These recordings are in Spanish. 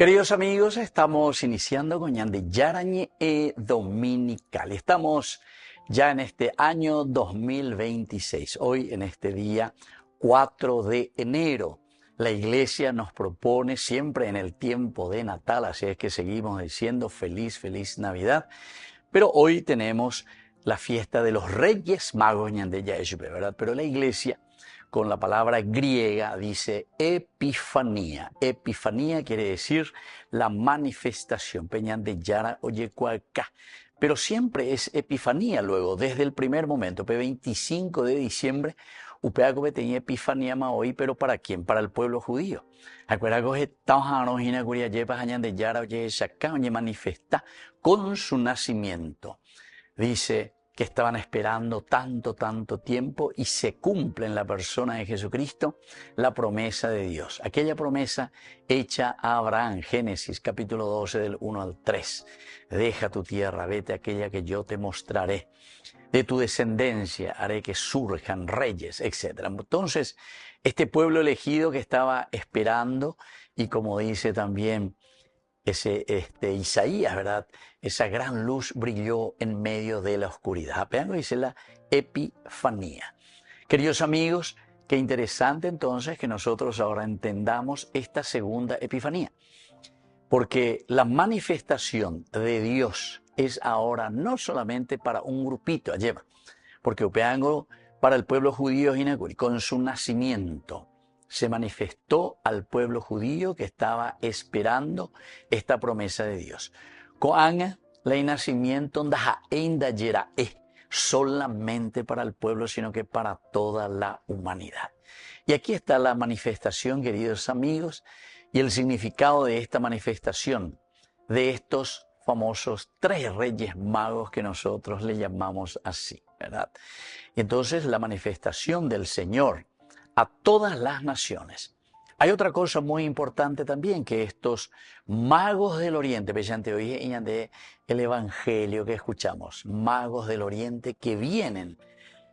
Queridos amigos, estamos iniciando con Ñande Yarañe Dominical. Estamos ya en este año 2026. Hoy, en este día 4 de enero, la Iglesia nos propone siempre en el tiempo de Natal, así es que seguimos diciendo feliz Navidad. Pero hoy tenemos la fiesta de los Reyes Magos Ñande Yeshua, ¿verdad? Pero la Iglesia, con la palabra griega, dice Epifanía. Epifanía quiere decir la manifestación. Peñan de Yara Oyecuacá. Pero siempre es Epifanía luego, desde el primer momento. 25 de diciembre, Upeaco tenía Epifanía hoy, pero ¿para quién? Para el pueblo judío. Acuérdate que estamos de Yara Oyecacá, manifesta con su nacimiento. Dice que estaban esperando tanto tiempo y se cumple en la persona de Jesucristo la promesa de Dios. Aquella promesa hecha a Abraham, Génesis capítulo 12 del 1 al 3. Deja tu tierra, vete a aquella que yo te mostraré. De tu descendencia haré que surjan reyes, etc. Entonces, este pueblo elegido que estaba esperando, y como dice también Isaías, ¿verdad? Esa gran luz brilló en medio de la oscuridad. Apenas dice la Epifanía. Queridos amigos, qué interesante entonces que nosotros ahora entendamos esta segunda Epifanía. Porque la manifestación de Dios es ahora no solamente para un grupito, allá, porque Opeango para el pueblo judío con su nacimiento se manifestó al pueblo judío que estaba esperando esta promesa de Dios. Coanga, el nacimiento solamente para el pueblo, sino que para toda la humanidad. Y aquí está la manifestación, queridos amigos, y el significado de esta manifestación, de estos famosos 3 reyes magos que nosotros le llamamos así, ¿verdad? Y entonces la manifestación del Señor a todas las naciones. Hay otra cosa muy importante también, que estos magos del Oriente, mediante hoy el Evangelio que escuchamos, magos del Oriente que vienen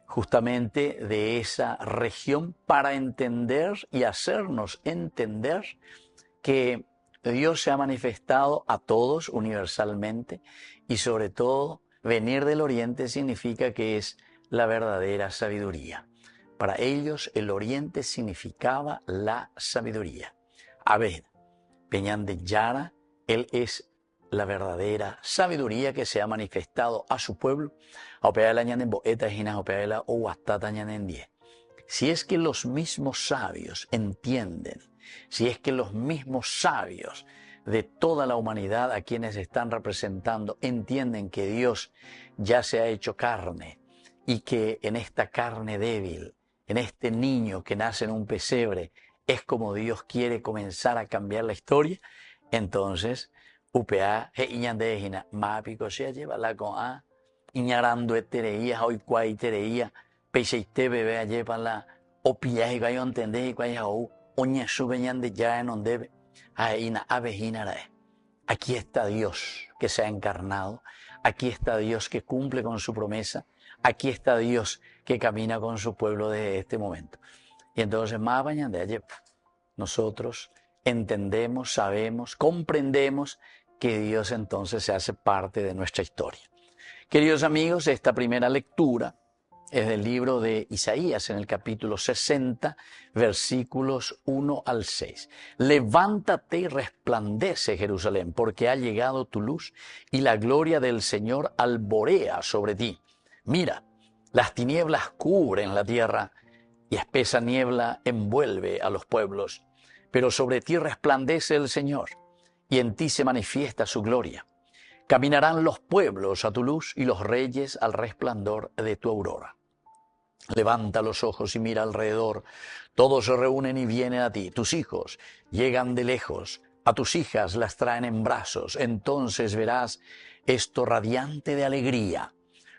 justamente de esa región para entender y hacernos entender que Dios se ha manifestado a todos universalmente, y sobre todo venir del Oriente significa que es la verdadera sabiduría. Para ellos el Oriente significaba la sabiduría. A ver, Peñan de Yara, él es la verdadera sabiduría que se ha manifestado a su pueblo. Si es que los mismos sabios entienden, si es que los mismos sabios de toda la humanidad a quienes están representando entienden que Dios ya se ha hecho carne y que en esta carne débil, en este niño que nace en un pesebre, es como Dios quiere comenzar a cambiar la historia, entonces, UPA, Iñandejina, Mápico, se lleva la con A, Iñarando etereía, hoy cuay tereía, Peiseite bebé, lleva la, o pillaje, y cuayo entendé, y cuayo, oña subeñan de ya en ondebe, aina, avejinarae. Aquí está Dios que se ha encarnado, aquí está Dios que cumple con su promesa, aquí está Dios que camina con su pueblo desde este momento. Y entonces, más bañan de ayer, nosotros entendemos, sabemos, comprendemos que Dios entonces se hace parte de nuestra historia. Queridos amigos, esta primera lectura es del libro de Isaías en el capítulo 60, versículos 1 al 6. Levántate y resplandece, Jerusalén, porque ha llegado tu luz y la gloria del Señor alborea sobre ti. Mira, las tinieblas cubren la tierra y espesa niebla envuelve a los pueblos. Pero sobre ti resplandece el Señor y en ti se manifiesta su gloria. Caminarán los pueblos a tu luz y los reyes al resplandor de tu aurora. Levanta los ojos y mira alrededor. Todos se reúnen y vienen a ti. Tus hijos llegan de lejos. A tus hijas las traen en brazos. Entonces verás esto radiante de alegría.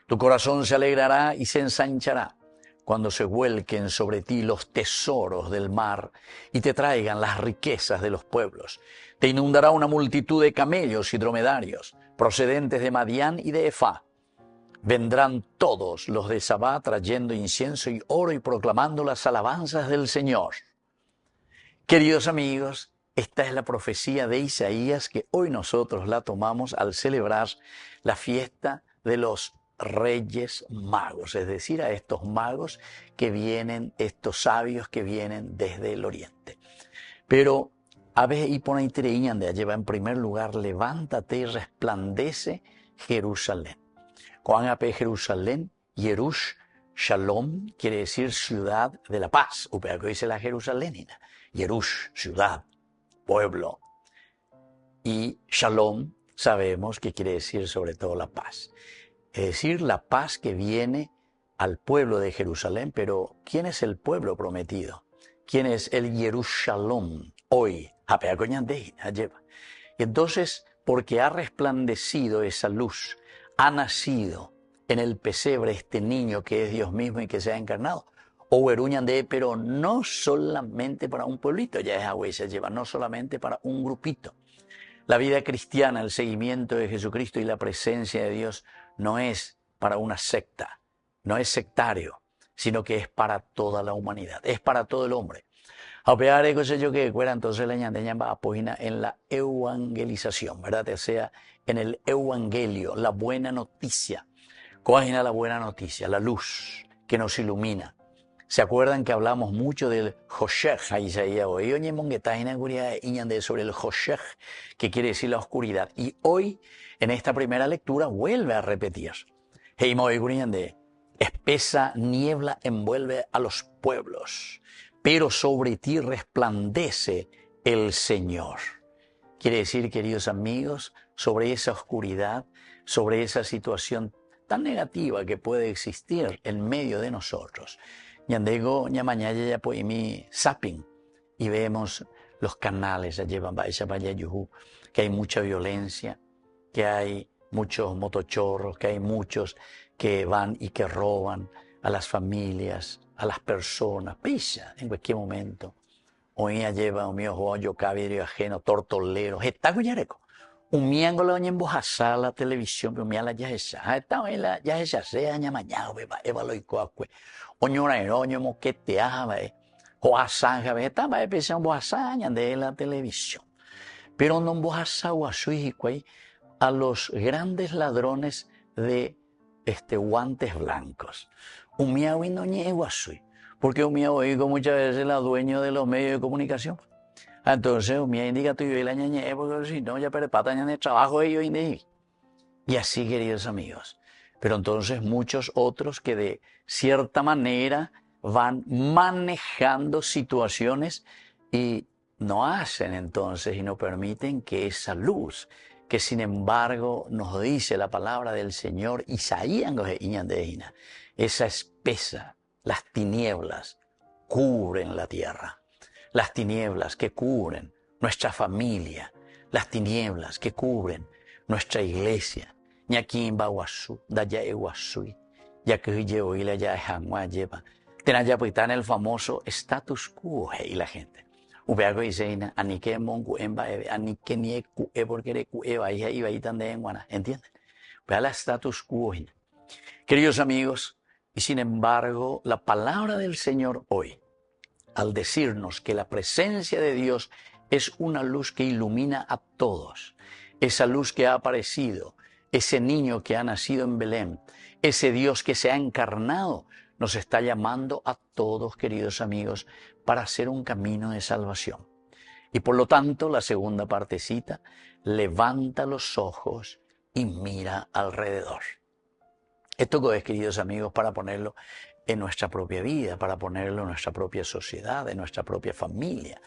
Tu corazón se alegrará y se ensanchará cuando se vuelquen sobre ti los tesoros del mar y te traigan las riquezas de los pueblos. Te inundará una multitud de camellos y dromedarios procedentes de Madián y de Efá. Vendrán todos los de Sabá trayendo incienso y oro y proclamando las alabanzas del Señor. Queridos amigos, Esta es la profecía de Isaías que hoy nosotros la tomamos al celebrar la fiesta de los Reyes Magos, es decir, a estos magos que vienen, estos sabios que vienen desde el oriente. Pero a veces y pone de lleva en primer lugar, levántate y resplandece Jerusalén. Cuando AP Jerusalén, Yerush Shalom quiere decir ciudad de la paz. Upea que dice la Jerusalénina. Yerush, ciudad, pueblo. Y Shalom sabemos que quiere decir sobre todo la paz. Es decir, la paz que viene al pueblo de Jerusalén. Pero ¿quién es el pueblo prometido? ¿Quién es el Yerushalom hoy? Y entonces, porque ha resplandecido esa luz, ha nacido en el pesebre este niño que es Dios mismo y que se ha encarnado. Pero no solamente para un pueblito, ya es agua y se lleva, no solamente para un grupito. La vida cristiana, el seguimiento de Jesucristo y la presencia de Dios no es para una secta, no es sectario, sino que es para toda la humanidad, es para todo el hombre. Entonces la ñandeña va a apoyar en la evangelización, ¿verdad? O sea, en el evangelio, la buena noticia. Cógena la buena noticia, la luz que nos ilumina. ¿Se acuerdan que hablamos mucho del Hoshech? Sobre el Hoshech, que quiere decir la oscuridad. Y hoy, en esta primera lectura, vuelve a repetir. Espesa niebla envuelve a los pueblos, pero sobre ti resplandece el Señor. Quiere decir, queridos amigos, sobre esa oscuridad, sobre esa situación tan negativa que puede existir en medio de nosotros. Ñandego, ñamañaya, ya pues mi zapping y vemos los canales, ya llevan que hay mucha violencia, que hay muchos motochorros, que hay muchos que van y que roban a las familias, a las personas, pisa en cualquier momento. Hoy ya lleva un mío joyo, cabello ajeno, tortoleros, está guyareco. Un miércoles en bojasa la televisión, pero mira la ya esa, está en la ya esa sea ñamañao, eva lo icoacue. Oñora en oño moqueteaba, joasanja, estaba empezando bojasa de la televisión. Pero no bojasa guasuijicuay a los grandes ladrones de guantes blancos. Un miau y no ñeguasui, porque un miau oigo muchas veces la dueño de los medios de comunicación. Entonces, un miau indica tú y la ñañe, porque si no, ya perepata ñañe trabajo ellos y así, queridos amigos. Pero entonces muchos otros que de cierta manera van manejando situaciones y no hacen entonces y no permiten que esa luz, que sin embargo nos dice la palabra del Señor, Isaías, esa espesa, las tinieblas cubren la tierra. Las tinieblas que cubren nuestra familia, las tinieblas que cubren nuestra iglesia. Ñaquín Baguazú, Daya Eguazui, ya que llevo y la ya Hanwa lleva. Tenaya pues está en el famoso status quo y la gente. Ubeago y Zeina, Anike Mongu Emba, Anike Nieku, Eborgere, Eva, y ahí tan de Enguana, ¿entienden? Vea la status quo. Queridos amigos, y sin embargo, la palabra del Señor hoy, al decirnos que la presencia de Dios es una luz que ilumina a todos, esa luz que ha aparecido, ese niño que ha nacido en Belén, ese Dios que se ha encarnado, nos está llamando a todos, queridos amigos, para hacer un camino de salvación. Y por lo tanto, la segunda partecita, levanta los ojos y mira alrededor. Esto es, queridos amigos, para ponerlo en nuestra propia vida, para ponerlo en nuestra propia sociedad, en nuestra propia familia.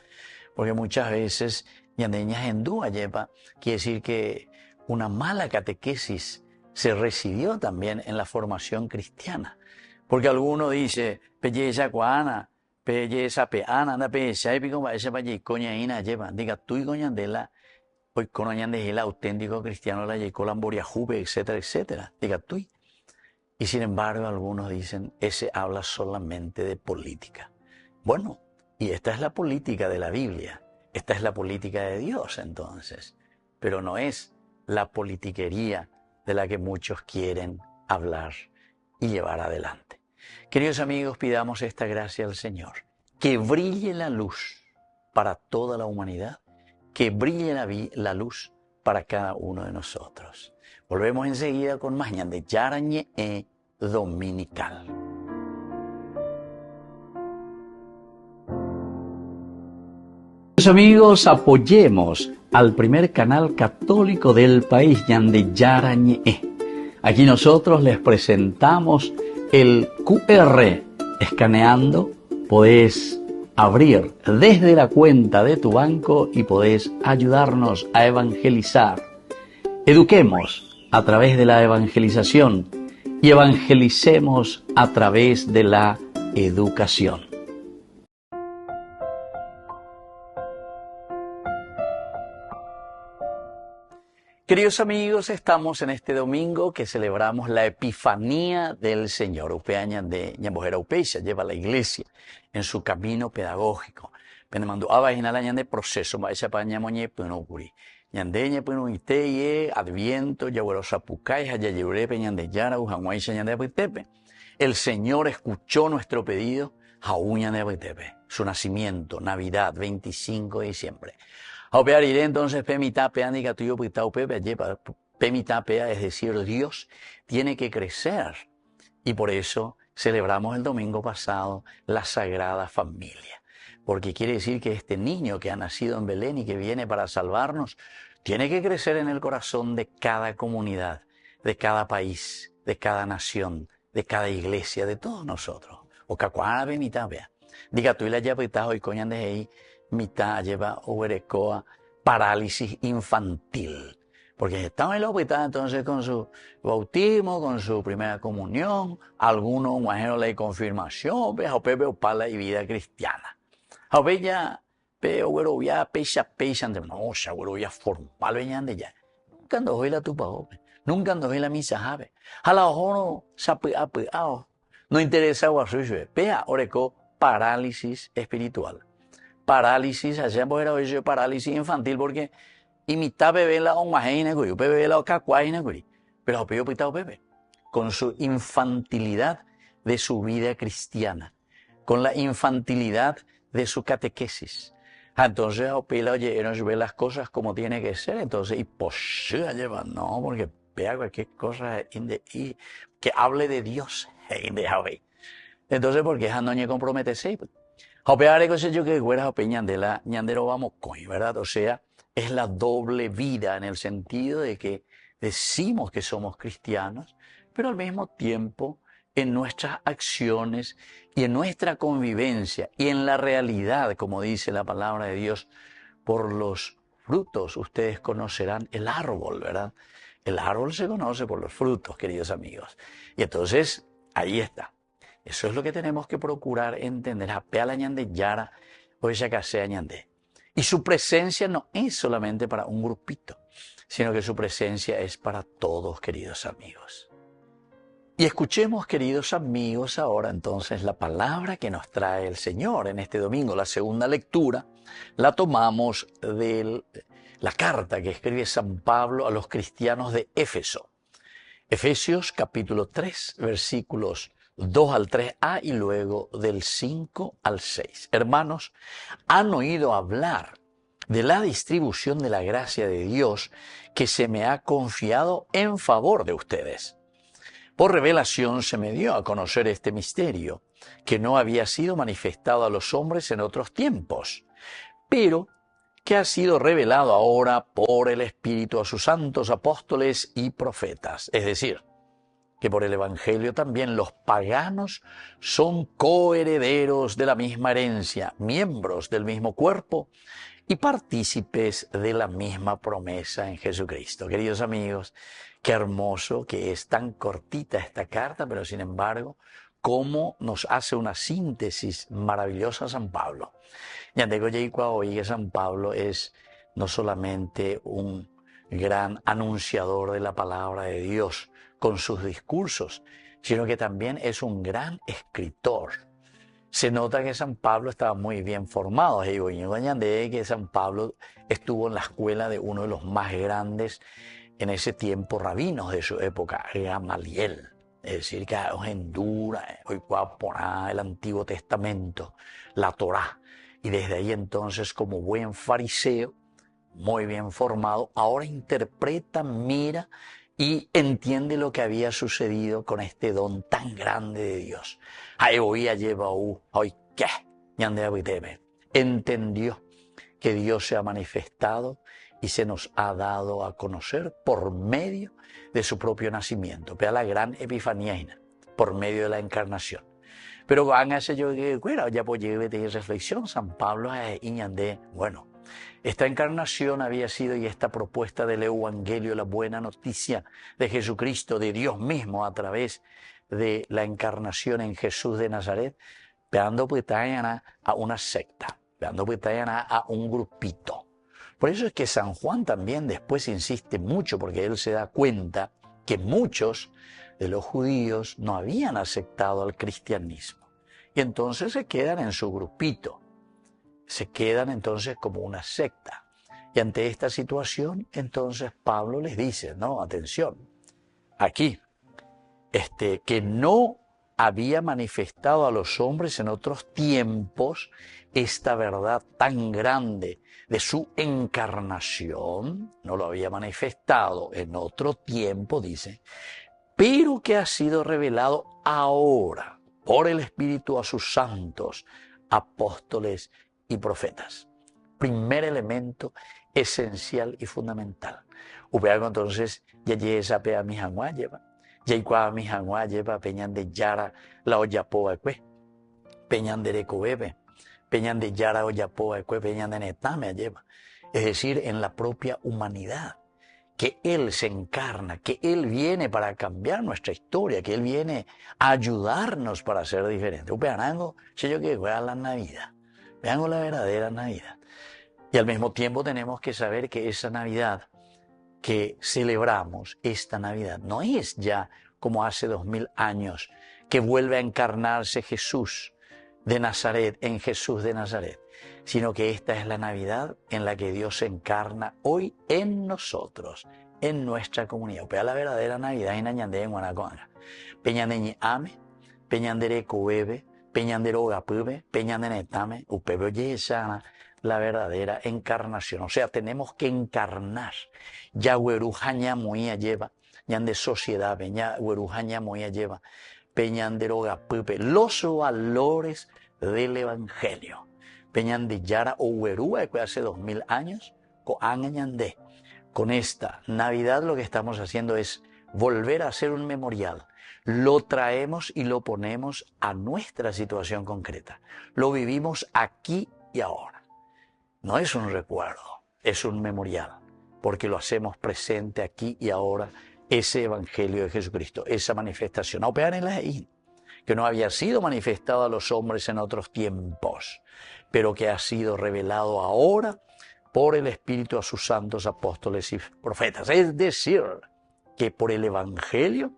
Porque muchas veces, ñandeñas en dúa lleva, quiere decir que una mala catequesis se recibió también en la formación cristiana. Porque alguno dice, pelleza cuana, pelleza peana, anda pelleza, y pico esa paye coñaína lleva, diga tú y coñandela, hoy coñandela auténtico cristiano la yeco lamboria juve, etcétera, etcétera, diga tú. Y sin embargo, algunos dicen, ese habla solamente de política. Bueno, y esta es la política de la Biblia, esta es la política de Dios entonces, pero no es la politiquería de la que muchos quieren hablar y llevar adelante. Queridos amigos, pidamos esta gracia al Señor, que brille la luz para toda la humanidad que brille la luz para cada uno de nosotros. Volvemos enseguida con más de Yarañe Dominical. Amigos, apoyemos al primer canal católico del país, Ñande Yarañe. Aquí nosotros les presentamos el QR. Escaneando, podés abrir desde la cuenta de tu banco y podés ayudarnos a evangelizar. Eduquemos a través de la evangelización y evangelicemos a través de la educación. Queridos amigos, estamos en este domingo que celebramos la Epifanía del Señor. Upeaña de Ñambojera Upeixa lleva a la iglesia en su camino pedagógico. Pendemando abaginalaña de proceso, maesha pañamoñe punokuri. Ñandeña punuiteye, adviento, yahuerosapucay, hayayurepe, ñandeyara, ujamuaisha, ñandeapitepe. El Señor escuchó nuestro pedido, jauña de apitepe. Su nacimiento, Navidad, 25 de diciembre. Opear iré entonces pemitapea nica tuyo pitaupepe lleva pemitapea, es decir, Dios tiene que crecer y por eso celebramos el domingo pasado la Sagrada Familia, porque quiere decir que este niño que ha nacido en Belén y que viene para salvarnos tiene que crecer en el corazón de cada comunidad, de cada país, de cada nación, de cada iglesia, de todos nosotros. O cacuana pemitapea diga tú y la yapita hoy coñan de ahí. Mitad lleva Uberecoa parálisis infantil. Porque estaba en la hospital entonces con su bautismo, con su primera comunión, algunos imagino la confirmación, pero pepe opala y vida cristiana. A ya pero ya pecha no, seguro ya formal venían de ya. Nunca ando hoy la tupa joven, nunca ando hoy la misa jave. A la ojo no sape no interesa guasuyo, pea oreco parálisis espiritual. Parálisis, hacemos era hoy parálisis infantil porque imita bebé la omajeina guri, bebé la cacuaina guri, pero peo pitao bebé con su infantilidad de su vida cristiana, con la infantilidad de su catequesis. Entonces opila oye, nos ve las cosas como tiene que ser, entonces y posea lleva no, porque vea cualquier cosa y que hable de Dios, entonces porque esa no comprometese. Jopeare cosa yo que fuera jope ñandero vamos coin, ¿verdad? O sea, es la doble vida en el sentido de que decimos que somos cristianos, pero al mismo tiempo en nuestras acciones y en nuestra convivencia y en la realidad, como dice la palabra de Dios, por los frutos ustedes conocerán el árbol, ¿verdad? El árbol se conoce por los frutos, queridos amigos. Y entonces, ahí está. Eso es lo que tenemos que procurar entender. Apea ñande yara o ella casea ñande. Y su presencia no es solamente para un grupito, sino que su presencia es para todos, queridos amigos. Y escuchemos, queridos amigos, ahora entonces la palabra que nos trae el Señor en este domingo. La segunda lectura la tomamos de la carta que escribe San Pablo a los cristianos de Éfeso. Efesios capítulo 3, versículos 2 al 3a y luego del 5 al 6. Hermanos, han oído hablar de la distribución de la gracia de Dios que se me ha confiado en favor de ustedes. Por revelación se me dio a conocer este misterio, que no había sido manifestado a los hombres en otros tiempos, pero que ha sido revelado ahora por el Espíritu a sus santos apóstoles y profetas, es decir, que por el Evangelio también los paganos son coherederos de la misma herencia, miembros del mismo cuerpo y partícipes de la misma promesa en Jesucristo. Queridos amigos, qué hermoso que es tan cortita esta carta, pero sin embargo, cómo nos hace una síntesis maravillosa San Pablo. Ya digo, hoy que San Pablo es no solamente un gran anunciador de la palabra de Dios, con sus discursos, sino que también es un gran escritor. Se nota que San Pablo estaba muy bien formado. Que San Pablo estuvo en la escuela de uno de los más grandes en ese tiempo rabinos de su época, Gamaliel. Es decir, que en dura, hoy el Antiguo Testamento, la Torá. Y desde ahí entonces, como buen fariseo, muy bien formado, ahora interpreta, mira y entiende lo que había sucedido con este don tan grande de Dios. Entendió que Dios se ha manifestado y se nos ha dado a conocer por medio de su propio nacimiento. Vea la gran epifanía, por medio de la encarnación. Pero hágase yo que ya pues lleve de reflexión San Pablo iñandé. Bueno, esta encarnación había sido y esta propuesta del Evangelio, la buena noticia de Jesucristo, de Dios mismo a través de la encarnación en Jesús de Nazaret, peando pitayana a una secta, peando pitayana a un grupito. Por eso es que San Juan también después insiste mucho, porque él se da cuenta que muchos de los judíos no habían aceptado al cristianismo. Y entonces se quedan en su grupito, se quedan entonces como una secta. Y ante esta situación, entonces Pablo les dice, no, atención, aquí, que no había manifestado a los hombres en otros tiempos esta verdad tan grande de su encarnación, no lo había manifestado en otro tiempo, dice, pero que ha sido revelado ahora por el Espíritu a sus santos, apóstoles y profetas. Primer elemento esencial y fundamental. Upeago entonces, ya esa pea mi hangua lleva. Ya igual mi hangua lleva peñan de yara la oyapoa cue. Peñan de recobebe. Peñan de yara oyapoa cue, peñan de netame lleva. Es decir, en la propia humanidad. Que Él se encarna, que Él viene para cambiar nuestra historia, que Él viene a ayudarnos para ser diferentes. Upeanango, yo que voy a la Navidad. Vean la verdadera Navidad. Y al mismo tiempo tenemos que saber que esa Navidad que celebramos, esta Navidad, no es ya como hace 2000 años, que vuelve a encarnarse Jesús de Nazaret, en Jesús de Nazaret, sino que esta es la Navidad en la que Dios se encarna hoy en nosotros, en nuestra comunidad. Upea la verdadera Navidad en Añandé, en Guanacoanga. Peñandeñi ame, peñandere coebe, peñandero gapube, peñandenetame, upebe oye esa la verdadera encarnación. O sea, tenemos que encarnar. Ya huerujaña moía lleva, yan de sociedad, peña huerujaña moía lleva, peñandero gapube, los valores del Evangelio. Peñan de Yara o Huerúa, que hace 2000 años, con esta Navidad lo que estamos haciendo es volver a hacer un memorial. Lo traemos y lo ponemos a nuestra situación concreta. Lo vivimos aquí y ahora. No es un recuerdo, es un memorial, porque lo hacemos presente aquí y ahora, ese Evangelio de Jesucristo, esa manifestación. No pegan en la que no había sido manifestado a los hombres en otros tiempos, pero que ha sido revelado ahora por el Espíritu a sus santos apóstoles y profetas. Es decir, que por el Evangelio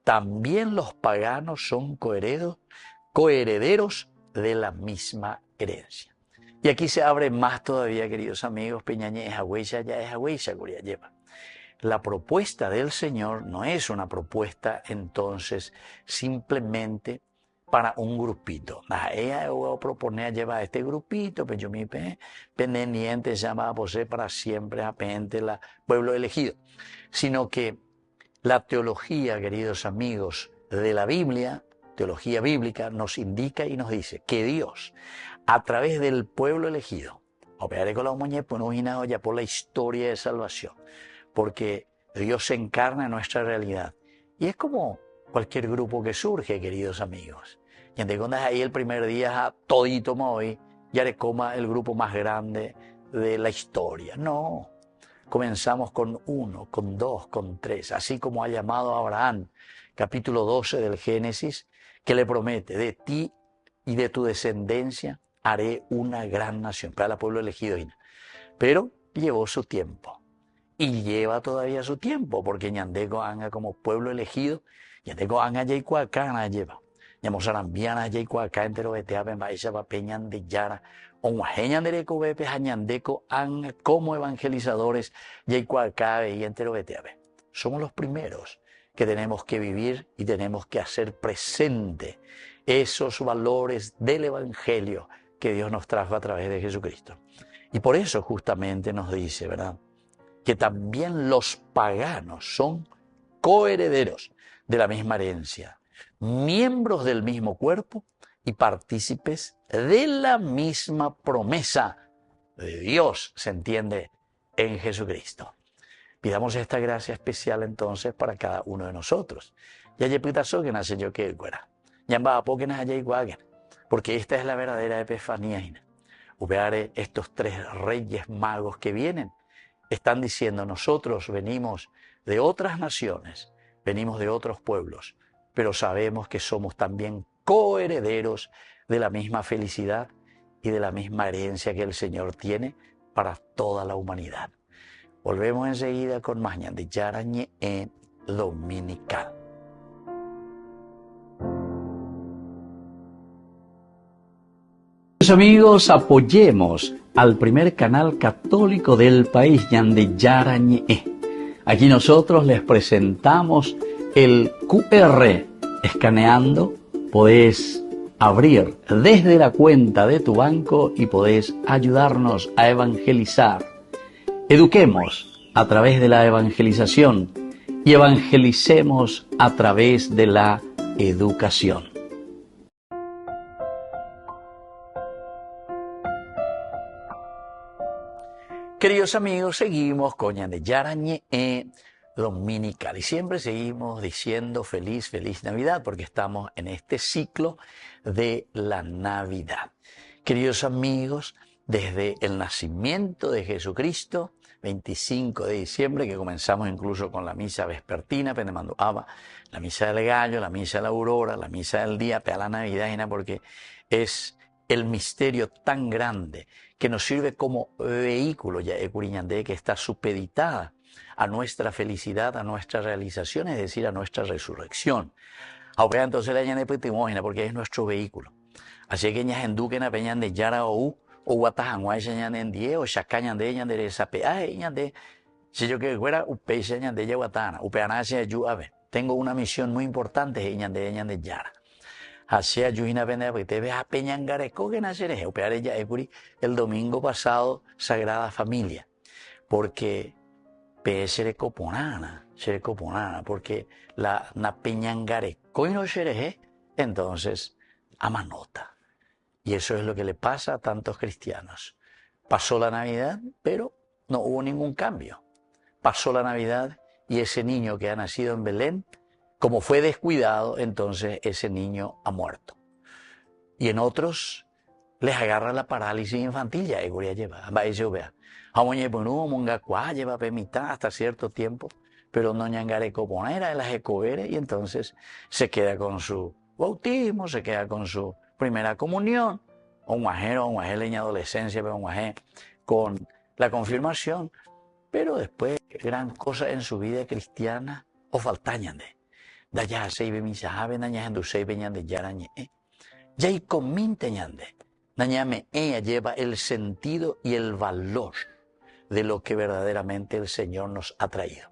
también los paganos son coherederos de la misma herencia. Y aquí se abre más todavía, queridos amigos, Peñañe es agüeya, ya es agüeya, curia lleva. La propuesta del Señor no es una propuesta entonces simplemente para un grupito. Ella va a proponer llevar este grupito, pero yo me pendiente llama a posee para siempre a la pueblo elegido. Sino que la teología, queridos amigos, de la Biblia, teología bíblica, nos indica y nos dice que Dios, a través del pueblo elegido, operaré con la muñeca, pues no ya por la historia de salvación, porque Dios se encarna en nuestra realidad. Y es como cualquier grupo que surge, queridos amigos. Y entonces ahí el primer día, todito hoy, ya le coma el grupo más grande de la historia. No, comenzamos con 1, con 2, con 3, así como ha llamado a Abraham, capítulo 12 del Génesis, que le promete, de ti y de tu descendencia haré una gran nación, para el pueblo elegido. Pero llevó su tiempo. Y lleva todavía su tiempo, porque Ñandeco anga como pueblo elegido, Ñandeco anga yaicuacana lleva. Ñamosarambiana yaicuacá entero beteaben baisha papeñan de yara, onguajeñan de recobepe Ñandeco anga como evangelizadores yaicuacá y entero beteaben. Somos los primeros que tenemos que vivir y tenemos que hacer presente esos valores del Evangelio que Dios nos trajo a través de Jesucristo. Y por eso justamente nos dice, ¿verdad?, que también los paganos son coherederos de la misma herencia, miembros del mismo cuerpo y partícipes de la misma promesa de Dios, se entiende, en Jesucristo. Pidamos esta gracia especial entonces para cada uno de nosotros. Ya yepitazo que nace yo que fuera. Ya va a poco que nace igual, porque esta es la verdadera epifanía. Ubeare estos tres reyes magos que vienen. Están diciendo, nosotros venimos de otras naciones, venimos de otros pueblos, pero sabemos que somos también coherederos de la misma felicidad y de la misma herencia que el Señor tiene para toda la humanidad. Volvemos enseguida con más de Yarañe en Dominical. Amigos, apoyemos al primer canal católico del país, Yande Yarañe. Aquí nosotros les presentamos el QR. Escaneando, podés abrir desde la cuenta de tu banco y podés ayudarnos a evangelizar. Eduquemos a través de la evangelización y evangelicemos a través de la educación. Queridos amigos, seguimos con Yande Yarañe Dominical y siempre seguimos diciendo feliz Navidad porque estamos en este ciclo de la Navidad. Queridos amigos, desde el nacimiento de Jesucristo, 25 de diciembre, que comenzamos incluso con la misa vespertina, Pendemando Abba, la misa del gallo, la misa de la aurora, la misa del día, pea la Navidad, porque es el misterio tan grande que nos sirve como vehículo, ya Ecuriñandé, que está supeditada a nuestra felicidad, a nuestra realización, es decir, a nuestra resurrección. Ahora entonces la ñande petimógena, porque es nuestro vehículo. Así que ñas enduquen a peñan de yara o guatajanguay ñande en die, o chacañan de ñande de sapea, ñande, si yo que fuera, upecha ñande ya guatana, upeana hacia yu, a ver, tengo una misión muy importante, ñande yara. Hacia Yuina Pende, porque te ves a Peñangareco que naceré, upeare ya el domingo pasado, Sagrada Familia, porque seré coponana, porque la na Peñangareco y no seré, entonces amanota. Y eso es lo que le pasa a tantos cristianos. Pasó la Navidad, pero no hubo ningún cambio. Pasó la Navidad y ese niño que ha nacido en Belén, como fue descuidado, entonces ese niño ha muerto. Y en otros les agarra la parálisis infantil, ya lleva, vea. Lleva mitad hasta cierto tiempo, pero no ñangare coponera en las ecoveres, y entonces se queda con su bautismo, se queda con su primera comunión, un guajero en adolescencia, pero un guajé con la confirmación, pero después gran cosa en su vida cristiana o faltañan de. Daya seibe misa habe naña hendu seibe ñande yarañe. Ya y cominte ñande. Nañame ella lleva el sentido y el valor de lo que verdaderamente el Señor nos ha traído.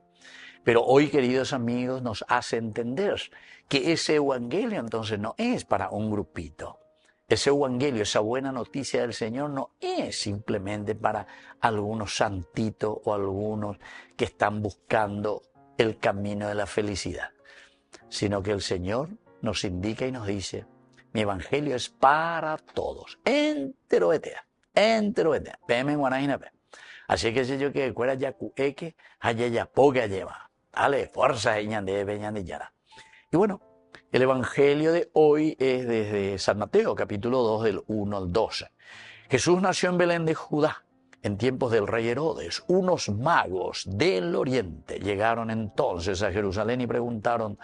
Pero hoy, queridos amigos, nos hace entender que ese evangelio entonces no es para un grupito. Ese evangelio, esa buena noticia del Señor no es simplemente para algunos santitos o algunos que están buscando el camino de la felicidad, sino que el Señor nos indica y nos dice, mi evangelio es para todos, entero etea, peme guanaina pe. Así que si yo que fuera ya cueque, haya ya poca lleva, dale, fuerza, de yara. Y bueno, el evangelio de hoy es desde San Mateo, capítulo 2, del 1 al 12. Jesús nació en Belén de Judá, en tiempos del rey Herodes. Unos magos del oriente llegaron entonces a Jerusalén y preguntaron,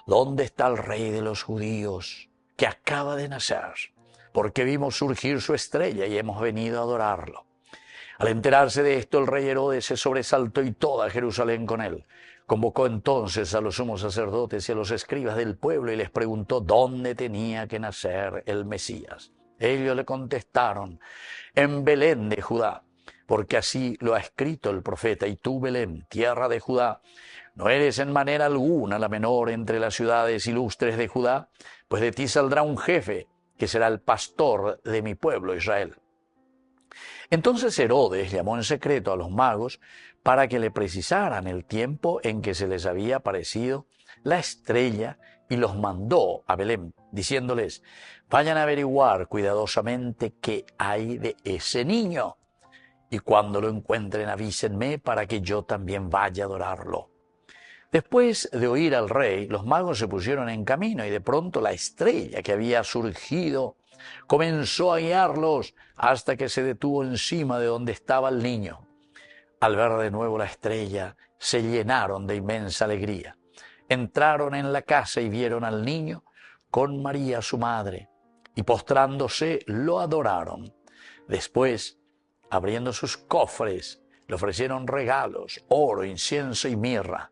¿dónde está el rey de los judíos que acaba de nacer? Porque vimos surgir su estrella y hemos venido a adorarlo. Al enterarse de esto, el rey Herodes se sobresaltó y toda Jerusalén con él. Convocó entonces a los sumos sacerdotes y a los escribas del pueblo y les preguntó dónde tenía que nacer el Mesías. Ellos le contestaron, en Belén de Judá, porque así lo ha escrito el profeta, y tú, Belén, tierra de Judá, no eres en manera alguna la menor entre las ciudades ilustres de Judá, pues de ti saldrá un jefe que será el pastor de mi pueblo Israel. Entonces Herodes llamó en secreto a los magos para que le precisaran el tiempo en que se les había aparecido la estrella y los mandó a Belén, diciéndoles: vayan a averiguar cuidadosamente qué hay de ese niño, y cuando lo encuentren avísenme para que yo también vaya a adorarlo. Después de oír al rey, los magos se pusieron en camino y de pronto la estrella que había surgido comenzó a guiarlos hasta que se detuvo encima de donde estaba el niño. Al ver de nuevo la estrella, se llenaron de inmensa alegría. Entraron en la casa y vieron al niño con María su madre, y postrándose lo adoraron. Después, abriendo sus cofres, le ofrecieron regalos, oro, incienso y mirra.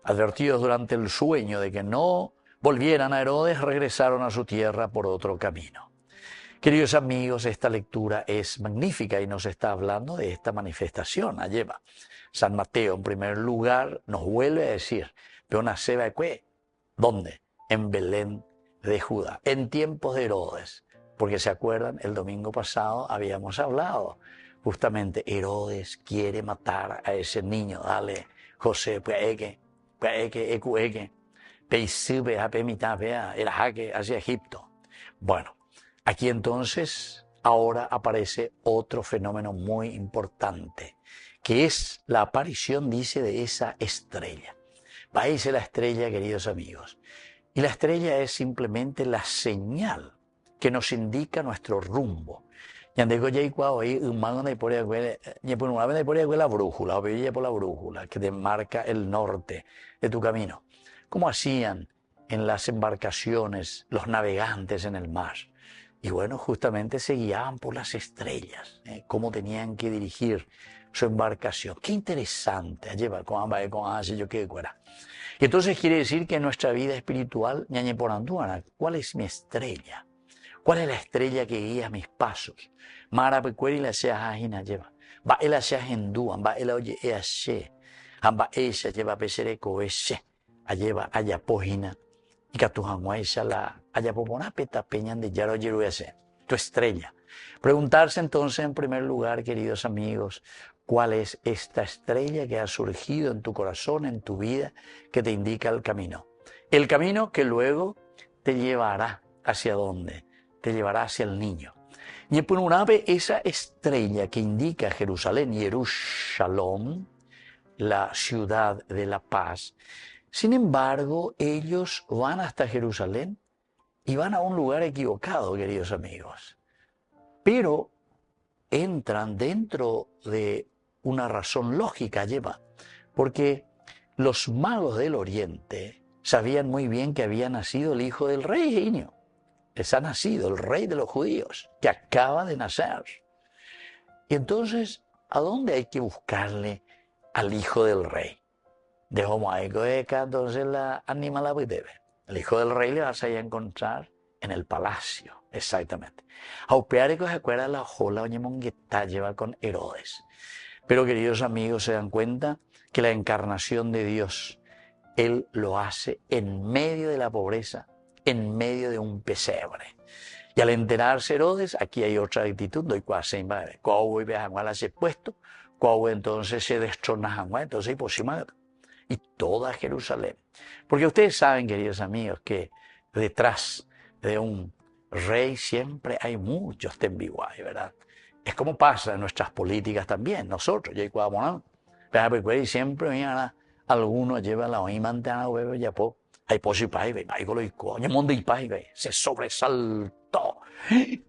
Advertidos durante el sueño de que no volvieran a Herodes, regresaron a su tierra por otro camino. Queridos amigos, esta lectura es magnífica y nos está hablando de esta manifestación. Alleva. San Mateo, en primer lugar, nos vuelve a decir: pero naceba de qué. ¿Dónde? En Belén de Judá, en tiempos de Herodes. Porque se acuerdan, el domingo pasado habíamos hablado justamente, Herodes quiere matar a ese niño. Dale, José, hacia Egipto. Bueno, aquí entonces ahora aparece otro fenómeno muy importante, que es la aparición, dice, de esa estrella. Dice la estrella, queridos amigos. Y la estrella es simplemente la señal que nos indica nuestro rumbo. La brújula, o por la brújula, que te marca el norte de tu camino. Como hacían en las embarcaciones los navegantes en el mar. Y bueno, justamente se guiaban por las estrellas, cómo tenían que dirigir su embarcación. Qué interesante. Y entonces quiere decir que en nuestra vida espiritual, ¿cuál es mi estrella? ¿Cuál es la estrella que guía mis pasos? Mara pecueri la sea ajina lleva. Va el sea hendúan, va el oye eache. Amba ella lleva pesere coeche. Alleva ayapojina. Y catujanguaisha la ayapopona peta peñan de yaro yeruese. Tu estrella. Preguntarse entonces en primer lugar, queridos amigos, ¿cuál es esta estrella que ha surgido en tu corazón, en tu vida, que te indica el camino? El camino que luego te llevará ¿hacia dónde? Te llevará hacia el niño. Y por un ave, esa estrella que indica Jerusalén, Yerushalom, la ciudad de la paz. Sin embargo, ellos van hasta Jerusalén y van a un lugar equivocado, queridos amigos. Pero entran dentro de una razón lógica, lleva, porque los magos del Oriente sabían muy bien que había nacido el hijo del rey Genio. Les ha nacido el rey de los judíos, que acaba de nacer. Y entonces, ¿a dónde hay que buscarle al hijo del rey? De Homaico Eka, entonces la anima la debe. El hijo del rey le vas a ir a encontrar en el palacio, exactamente. Aupearico se acuerda la jola oñemongueta lleva con Herodes. Pero queridos amigos, se dan cuenta que la encarnación de Dios, Él lo hace en medio de la pobreza, en medio de un pesebre. Y al enterarse Herodes, aquí hay otra actitud, doy cuase invade. Cuau y vejanguala se puesto, cuau entonces se destrona janguá, entonces y toda Jerusalén. Porque ustedes saben, queridos amigos, que detrás de un rey siempre hay muchos tembiguay, ¿verdad? Es como pasa en nuestras políticas también, nosotros, y siempre mira, algunos llevan la oimantana o ya po. Hay posipai, se sobresaltó.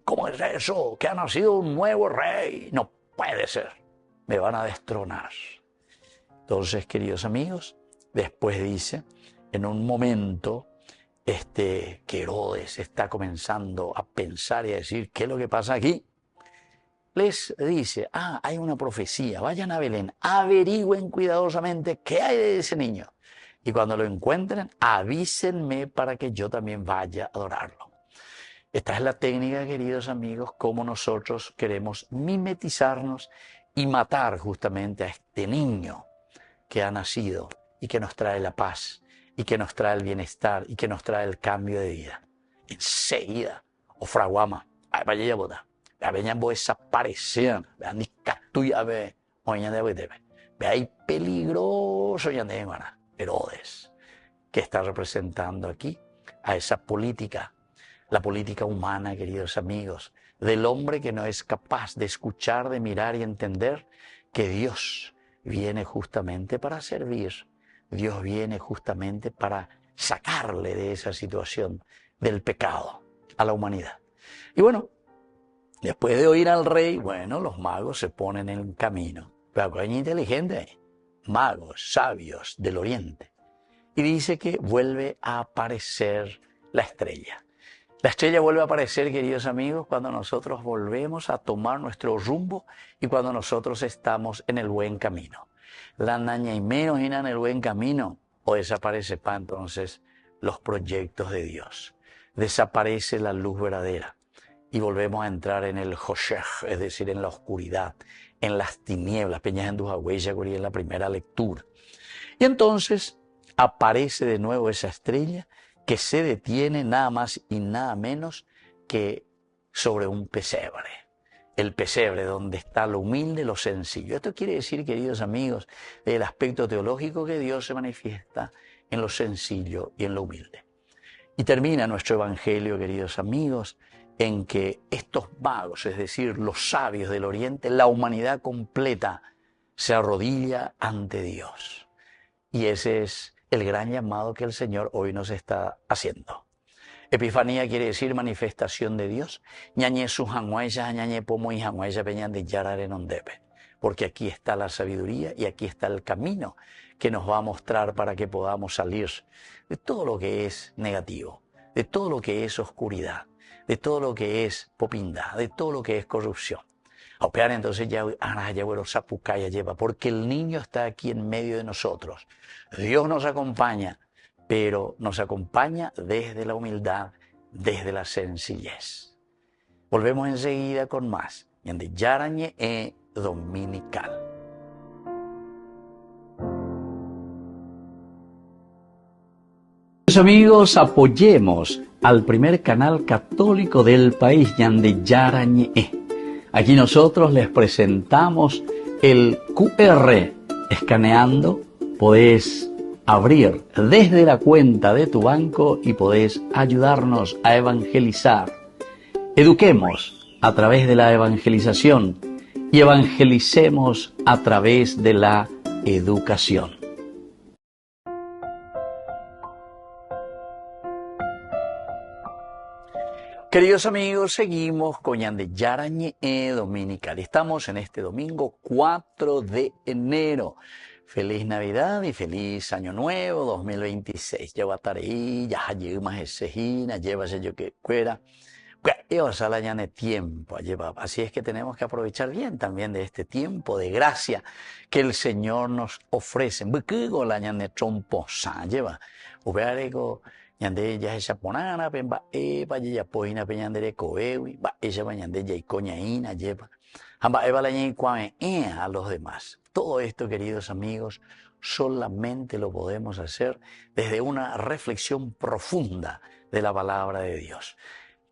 ¿Cómo es eso? Que ha nacido un nuevo rey. No puede ser. Me van a destronar. Entonces, queridos amigos, después dice, en un momento, que Herodes está comenzando a pensar y a decir, ¿qué es lo que pasa aquí? Les dice, hay una profecía, vayan a Belén, averigüen cuidadosamente qué hay de ese niño. Y cuando lo encuentren, avísenme para que yo también vaya a adorarlo. Esta es la técnica, queridos amigos, cómo nosotros queremos mimetizarnos y matar justamente a este niño que ha nacido y que nos trae la paz y que nos trae el bienestar y que nos trae el cambio de vida. Enseguida, o fraguama, vaya a boda. vean vos desaparecer, vean ni catuya ve, oye de abitebe. Ve ahí peligroso ya de Herodes, que está representando aquí a esa política, la política humana, queridos amigos, del hombre que no es capaz de escuchar, de mirar y entender que Dios viene justamente para servir. Dios viene justamente para sacarle de esa situación del pecado a la humanidad. Y bueno, después de oír al rey, bueno, los magos se ponen en camino. Pero hay inteligentes, magos, sabios del oriente. Y dice que vuelve a aparecer la estrella. La estrella vuelve a aparecer, queridos amigos, cuando nosotros volvemos a tomar nuestro rumbo y cuando nosotros estamos en el buen camino. La naña y menos en el buen camino, o desaparece para entonces los proyectos de Dios. Desaparece la luz verdadera y volvemos a entrar en el Hoshech, es decir, en la oscuridad, en las tinieblas, peñas en Dujahuella, en la primera lectura. Y entonces aparece de nuevo esa estrella que se detiene nada más y nada menos que sobre un pesebre. El pesebre donde está lo humilde, lo sencillo. Esto quiere decir, queridos amigos, del aspecto teológico que Dios se manifiesta en lo sencillo y en lo humilde. Y termina nuestro evangelio, queridos amigos, en que estos magos, es decir, los sabios del Oriente, la humanidad completa, se arrodilla ante Dios. Y ese es el gran llamado que el Señor hoy nos está haciendo. Epifanía quiere decir manifestación de Dios. Porque aquí está la sabiduría y aquí está el camino que nos va a mostrar para que podamos salir de todo lo que es negativo, de todo lo que es oscuridad, de todo lo que es popindad, de todo lo que es corrupción. Entonces porque el niño está aquí en medio de nosotros. Dios nos acompaña, pero nos acompaña desde la humildad, desde la sencillez. Volvemos enseguida con más. Yande Yarañe Dominical. Amigos, apoyemos al primer canal católico del país, Yande Yarañe. Aquí nosotros les presentamos el QR. Escaneando, podés abrir desde la cuenta de tu banco y podés ayudarnos a evangelizar. Eduquemos a través de la evangelización y evangelicemos a través de la educación. Queridos amigos, seguimos con Yande Yarañe Dominical. Estamos en este domingo 4 de enero. Feliz Navidad y feliz Año Nuevo 2026. Lleva tareí, ya lleva esejina, lleva yo que fuera. Ya tiempo lleva. Así es que tenemos que aprovechar bien también de este tiempo de gracia que el Señor nos ofrece. La lleva. Ñande ya esa ponana, pemba ya poina peñandere coewi, va ella bañande ya y coñaína lleva. Amba eva la ñe a los demás. Todo esto, queridos amigos, solamente lo podemos hacer desde una reflexión profunda de la palabra de Dios.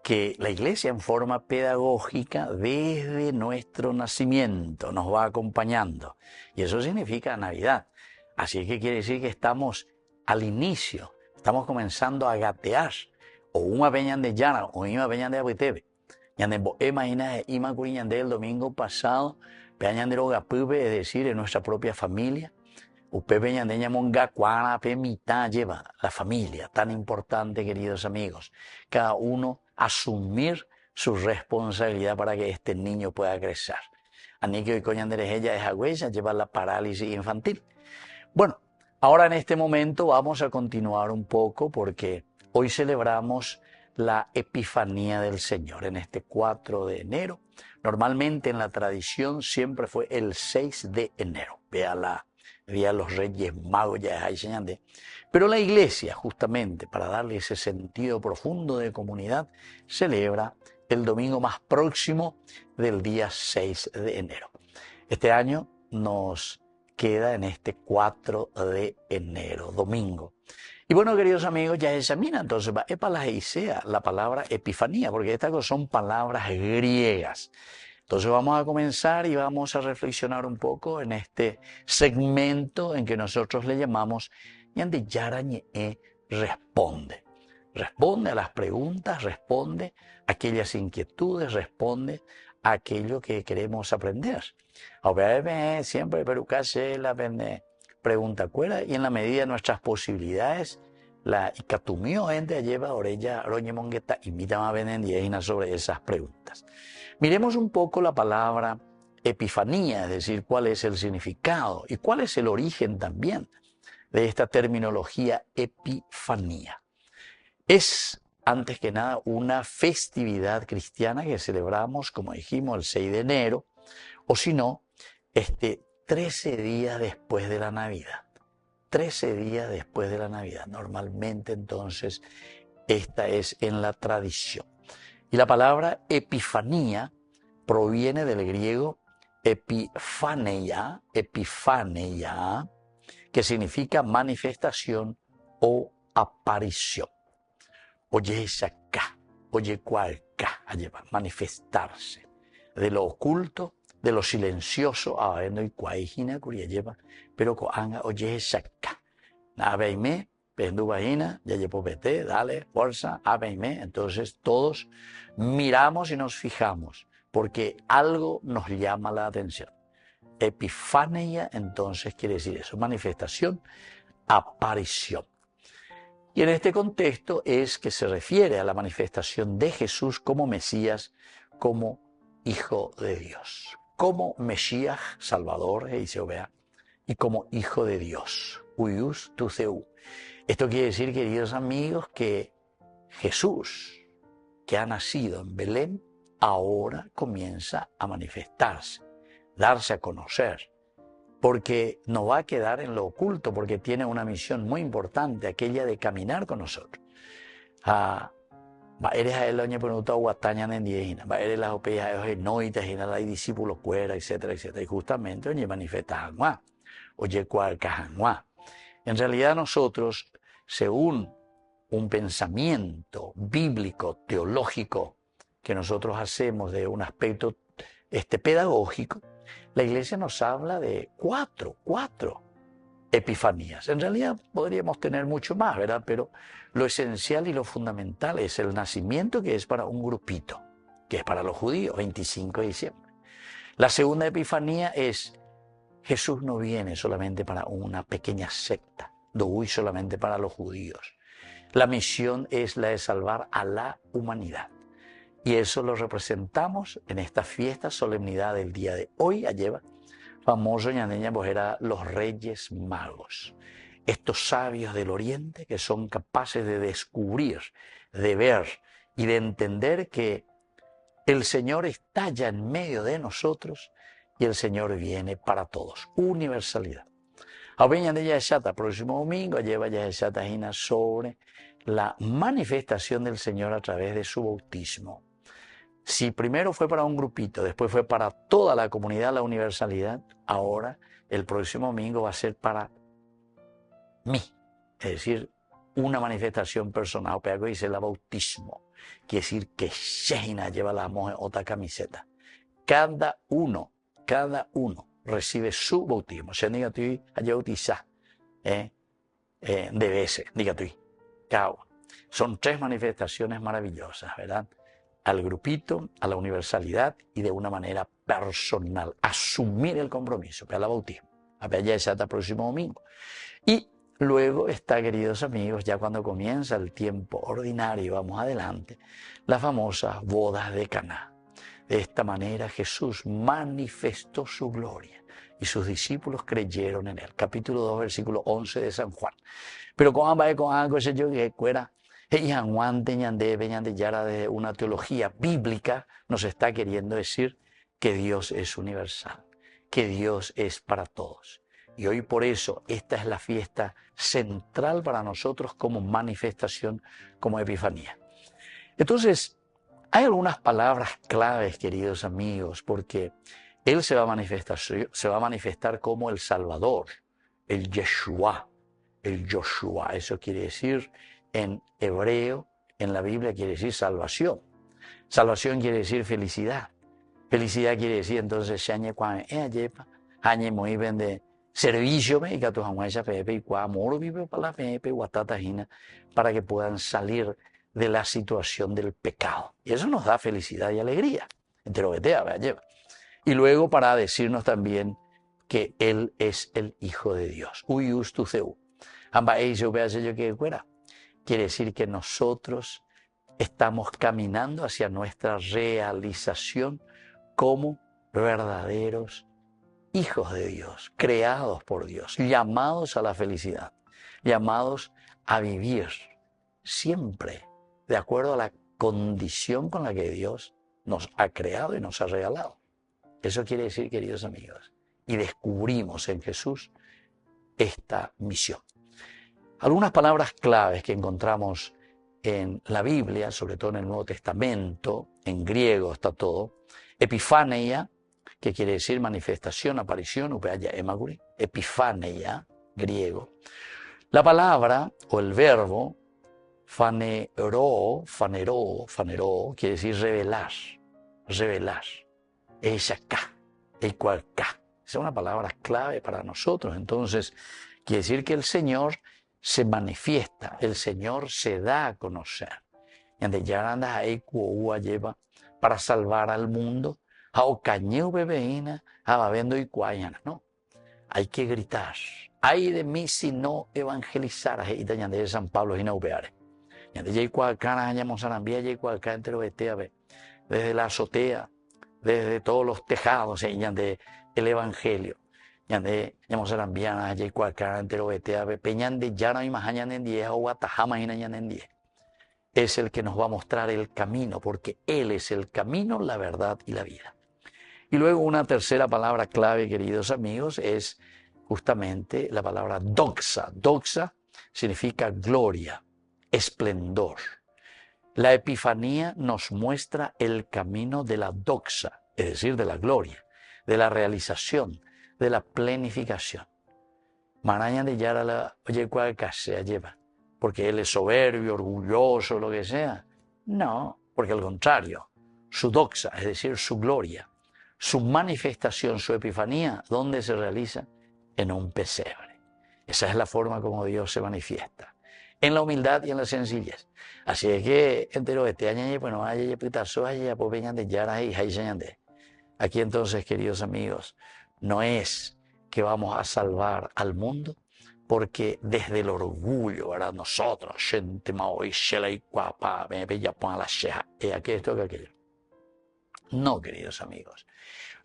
Que la Iglesia en forma pedagógica desde nuestro nacimiento nos va acompañando. Y eso significa Navidad. Así es que quiere decir que estamos al inicio. Estamos comenzando a gatear, o una peña de llana, o una peña de abitebe. Yande imagina ima curiñande el domingo pasado, peña de rogapupe, es decir, en nuestra propia familia. Upe peña de ñamonga cuana pe mitad lleva la familia, tan importante, queridos amigos. Cada uno asumir su responsabilidad para que este niño pueda crecer. Anique y coñandere ella es agüella, lleva la parálisis infantil. Bueno. Ahora en este momento vamos a continuar un poco porque hoy celebramos la Epifanía del Señor en este 4 de enero. Normalmente en la tradición siempre fue el 6 de enero. Vea los Reyes Magos, ya ahí señalé. Pero la Iglesia, justamente para darle ese sentido profundo de comunidad, celebra el domingo más próximo del día 6 de enero. Este año nos queda en este 4 de enero, domingo. Y bueno, queridos amigos, ya examina entonces, va epalageisea, la palabra epifanía, porque estas son palabras griegas. Entonces vamos a comenzar y vamos a reflexionar un poco en este segmento en que nosotros le llamamos Ñande Yarañe responde. Responde a las preguntas, responde a aquellas inquietudes, responde a aquello que queremos aprender. Siempre la pregunta cuela y en la medida de nuestras posibilidades la icatumio gente lleva orella roñe mongueta y mira más venendiena sobre esas preguntas. Miremos un poco la palabra epifanía, es decir, cuál es el significado y cuál es el origen también de esta terminología epifanía. Es, antes que nada, una festividad cristiana que celebramos, como dijimos, el 6 de enero, o si no, 13 días después de la Navidad. 13 días después de la Navidad. Normalmente, entonces, esta es en la tradición. Y la palabra epifanía proviene del griego epifaneia, que significa manifestación o aparición. Oye acá, oye cualca, manifestarse de lo oculto, de lo silencioso, pero coanga oye acá. Naveime, pendubaina, ya llevo pete, dale, fuerza, aveime. Entonces todos miramos y nos fijamos, porque algo nos llama la atención. Epifanía, entonces, quiere decir eso, manifestación, aparición. Y en este contexto es que se refiere a la manifestación de Jesús como Mesías, como Hijo de Dios, como Mesías, Salvador, y como Hijo de Dios, Uyus Tuceu. Esto quiere decir, queridos amigos, que Jesús, que ha nacido en Belén, ahora comienza a manifestarse, darse a conocer, porque no va a quedar en lo oculto, porque tiene una misión muy importante, aquella de caminar con nosotros. Eres a él oña pregunta guataña en diejina, eres las opejas de noitas y nada hay discípulos cuera, etcétera, etcétera. Y justamente oye manifiesta hanguá, oye cualca hanguá. En realidad nosotros, según un pensamiento bíblico, teológico, que nosotros hacemos de un aspecto pedagógico, la Iglesia nos habla de cuatro epifanías. En realidad podríamos tener mucho más, ¿verdad? Pero lo esencial y lo fundamental es el nacimiento, que es para un grupito, que es para los judíos, 25 de diciembre. La segunda epifanía es Jesús no viene solamente para una pequeña secta, no solamente para los judíos. La misión es la de salvar a la humanidad. Y eso lo representamos en esta fiesta, solemnidad del día de hoy, allá famoso ñandeña, pues era los Reyes Magos. Estos sabios del Oriente que son capaces de descubrir, de ver y de entender que el Señor está ya en medio de nosotros y el Señor viene para todos. Universalidad. Ahora de Yashata, próximo domingo, lleva Yashata sobre la manifestación del Señor a través de su bautismo. Si primero fue para un grupito, después fue para toda la comunidad, la universalidad, ahora el próximo domingo va a ser para mí. Es decir, una manifestación personal. Pero dice el bautismo. Quiere decir que Sheina lleva la otra camiseta. Cada uno recibe su bautismo. Se diga tú a bautizar. Debe ser, diga tú. Son 3 manifestaciones maravillosas, ¿verdad? Al grupito, a la universalidad y de una manera personal. Asumir el compromiso para el bautismo. Ya es hasta el próximo domingo. Y luego está, queridos amigos, ya cuando comienza el tiempo ordinario, vamos adelante, las famosas bodas de Caná. De esta manera Jesús manifestó su gloria y sus discípulos creyeron en él. Capítulo 2, versículo 11 de San Juan. Pero con algo ese yo que fuera. De una teología bíblica nos está queriendo decir que Dios es universal, que Dios es para todos. Y hoy por eso esta es la fiesta central para nosotros como manifestación, como epifanía. Entonces, hay algunas palabras claves, queridos amigos, porque Él se va a manifestar como el Salvador, el Yeshua, el Joshua. Eso quiere decir en hebreo, en la Biblia quiere decir salvación. Salvación quiere decir felicidad. Felicidad quiere decir entonces muy vende servicio para que puedan salir de la situación del pecado. Y eso nos da felicidad y alegría. Y luego para decirnos también que Él es el Hijo de Dios. Quiere decir que nosotros estamos caminando hacia nuestra realización como verdaderos hijos de Dios, creados por Dios, llamados a la felicidad, llamados a vivir siempre de acuerdo a la condición con la que Dios nos ha creado y nos ha regalado. Eso quiere decir, queridos amigos, y descubrimos en Jesús esta misión. Algunas palabras claves que encontramos en la Biblia, sobre todo en el Nuevo Testamento, en griego está todo. Epifaneia, que quiere decir manifestación, aparición, upeaya emaguri, epifaneia, griego. La palabra o el verbo fanero, quiere decir revelar, revelar. Es acá, el cual acá. Es una palabra clave para nosotros. Entonces, quiere decir que el Señor se manifiesta, el Señor se da a conocer. Para salvar al mundo, no, hay que gritar. Ay de mí si no evangelizara. De San Pablo y no desde la azotea, desde todos los tejados del evangelio. Es el que nos va a mostrar el camino, porque Él es el camino, la verdad y la vida. Y luego una tercera palabra clave, queridos amigos, es justamente la palabra doxa. Doxa significa gloria, esplendor. La Epifanía nos muestra el camino de la doxa, es decir, de la gloria, de la realización, de la plenificación. Maraña de Yara la oye cual se lleva, porque él es soberbio, orgulloso, lo que sea. No, porque al contrario, su doxa, es decir, su gloria, su manifestación, su epifanía, ¿dónde se realiza? En un pesebre. Esa es la forma como Dios se manifiesta, en la humildad y en la sencillez. Así es que entero este año, bueno, aquí entonces, queridos amigos, no es que vamos a salvar al mundo, porque desde el orgullo, ¿verdad? Nosotros, aquí esto que aquello. No, queridos amigos.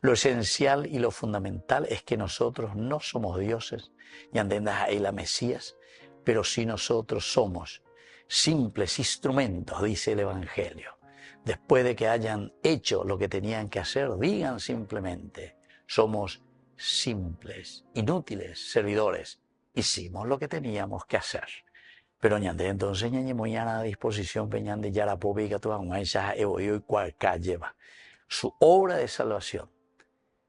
Lo esencial y lo fundamental es que nosotros no somos dioses, y andendas ahí la Mesías, pero sí nosotros somos simples instrumentos, dice el Evangelio. Después de que hayan hecho lo que tenían que hacer, digan simplemente, somos simples, inútiles servidores. Hicimos lo que teníamos que hacer. Pero ñande entonces ñañe muy a disposición peñande ya la pobre tu esa y cual lleva su obra de salvación.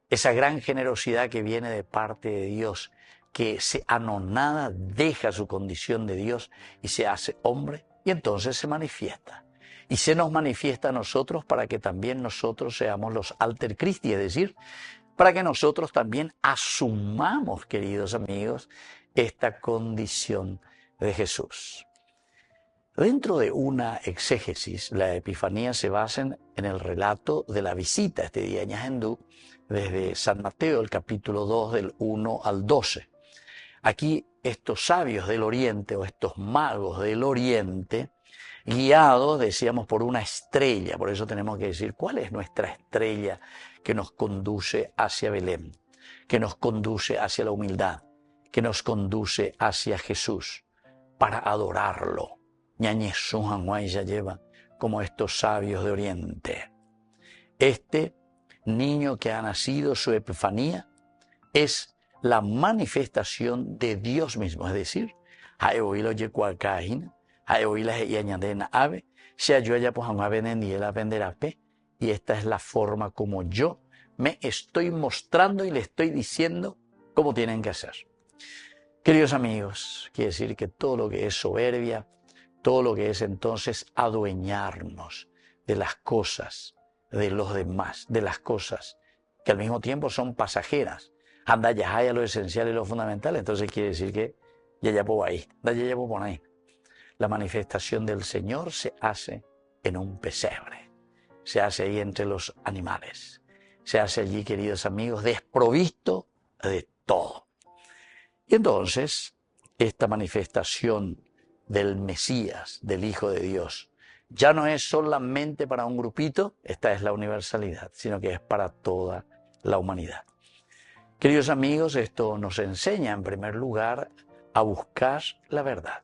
Esa gran generosidad que viene de parte de Dios, que se anonada, deja su condición de Dios y se hace hombre, y entonces se manifiesta. Y se nos manifiesta a nosotros para que también nosotros seamos los alter Christi, es decir, para que nosotros también asumamos, queridos amigos, esta condición de Jesús. Dentro de una exégesis, la Epifanía se basa en el relato de la visita este día en Hindú, desde San Mateo, el capítulo 2, del 1 al 12. Aquí estos sabios del Oriente, o estos magos del Oriente, guiados, decíamos, por una estrella. Por eso tenemos que decir, ¿cuál es nuestra estrella que nos conduce hacia Belén? Que nos conduce hacia la humildad, que nos conduce hacia Jesús, para adorarlo. Ñañezú Hanguay ya lleva como estos sabios de Oriente. Este niño que ha nacido, su epifanía, es la manifestación de Dios mismo, es decir, y esta es la forma como yo me estoy mostrando y le estoy diciendo cómo tienen que hacer. Queridos amigos, quiere decir que todo lo que es soberbia, todo lo que es entonces adueñarnos de las cosas de los demás, de las cosas que al mismo tiempo son pasajeras. Anda ya hay a lo esencial y lo fundamental, entonces quiere decir que ya por ahí, ya por ahí. La manifestación del Señor se hace en un pesebre, se hace ahí entre los animales, se hace allí, queridos amigos, desprovisto de todo. Y entonces, esta manifestación del Mesías, del Hijo de Dios, ya no es solamente para un grupito, esta es la universalidad, sino que es para toda la humanidad. Queridos amigos, esto nos enseña en primer lugar a buscar la verdad.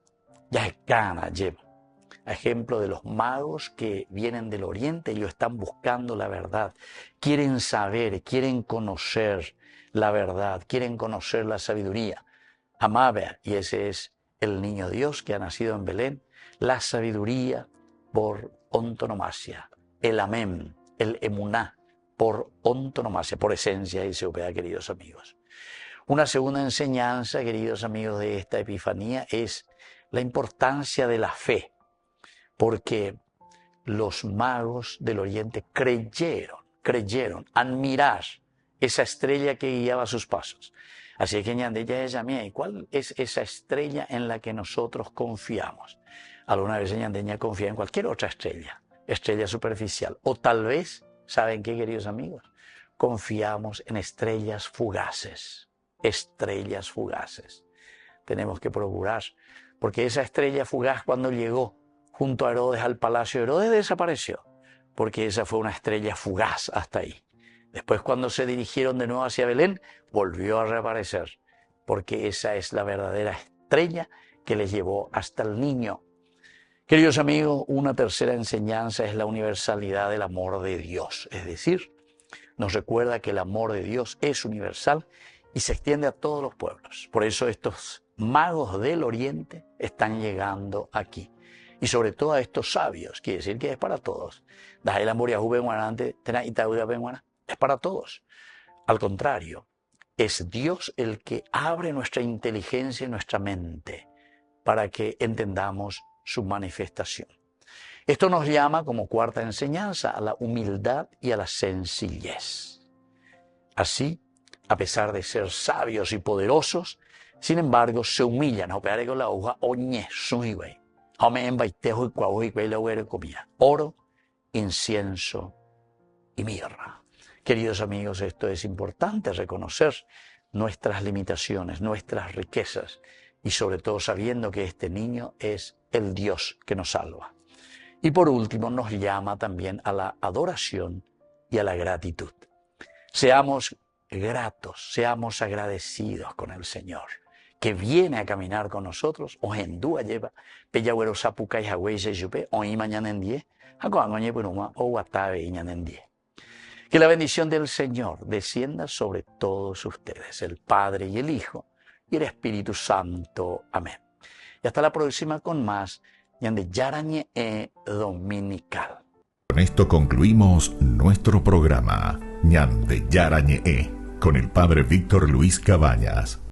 Ya es Cana lleva. Ejemplo de los magos que vienen del oriente, ellos están buscando la verdad, quieren saber, quieren conocer la verdad, quieren conocer la sabiduría. Amabe, y ese es el niño Dios que ha nacido en Belén, la sabiduría por antonomasia, el amén, el emuná, por antonomasia, por esencia, dice Upea, queridos amigos. Una segunda enseñanza, queridos amigos, de esta Epifanía es la importancia de la fe, porque los magos del Oriente creyeron, admirar esa estrella que guiaba sus pasos. Así que ñandella es mía. ¿Y cuál es esa estrella en la que nosotros confiamos? Alguna vez ñandeña confía en cualquier otra estrella superficial. O tal vez, ¿saben qué, queridos amigos? Confiamos en estrellas fugaces. Estrellas fugaces. Tenemos que procurar, porque esa estrella fugaz cuando llegó junto a Herodes al palacio, Herodes desapareció, porque esa fue una estrella fugaz hasta ahí. Después, cuando se dirigieron de nuevo hacia Belén, volvió a reaparecer, porque esa es la verdadera estrella que les llevó hasta el niño. Queridos amigos, una tercera enseñanza es la universalidad del amor de Dios. Es decir, nos recuerda que el amor de Dios es universal y se extiende a todos los pueblos. Por eso estos magos del Oriente están llegando aquí. Y sobre todo a estos sabios, quiere decir que es para todos. Es para todos. Al contrario, es Dios el que abre nuestra inteligencia y nuestra mente para que entendamos su manifestación. Esto nos llama, como cuarta enseñanza, a la humildad y a la sencillez. Así, a pesar de ser sabios y poderosos, sin embargo, se humillan. Oro, incienso y mirra. Queridos amigos, esto es importante, reconocer nuestras limitaciones, nuestras riquezas y sobre todo sabiendo que este niño es el Dios que nos salva. Y por último nos llama también a la adoración y a la gratitud. Seamos gratos, seamos agradecidos con el Señor, que viene a caminar con nosotros, o en dúa lleva, peyagüero sapuca y hagüey se yupe, o y mañana en 10, hagoangoñe punuma, o guatabe y en 10. Que la bendición del Señor descienda sobre todos ustedes, el Padre y el Hijo y el Espíritu Santo. Amén. Y hasta la próxima con más Ñande Yarañe Dominical. Con esto concluimos nuestro programa Ñande Yarañe con el Padre Víctor Luis Cabañas.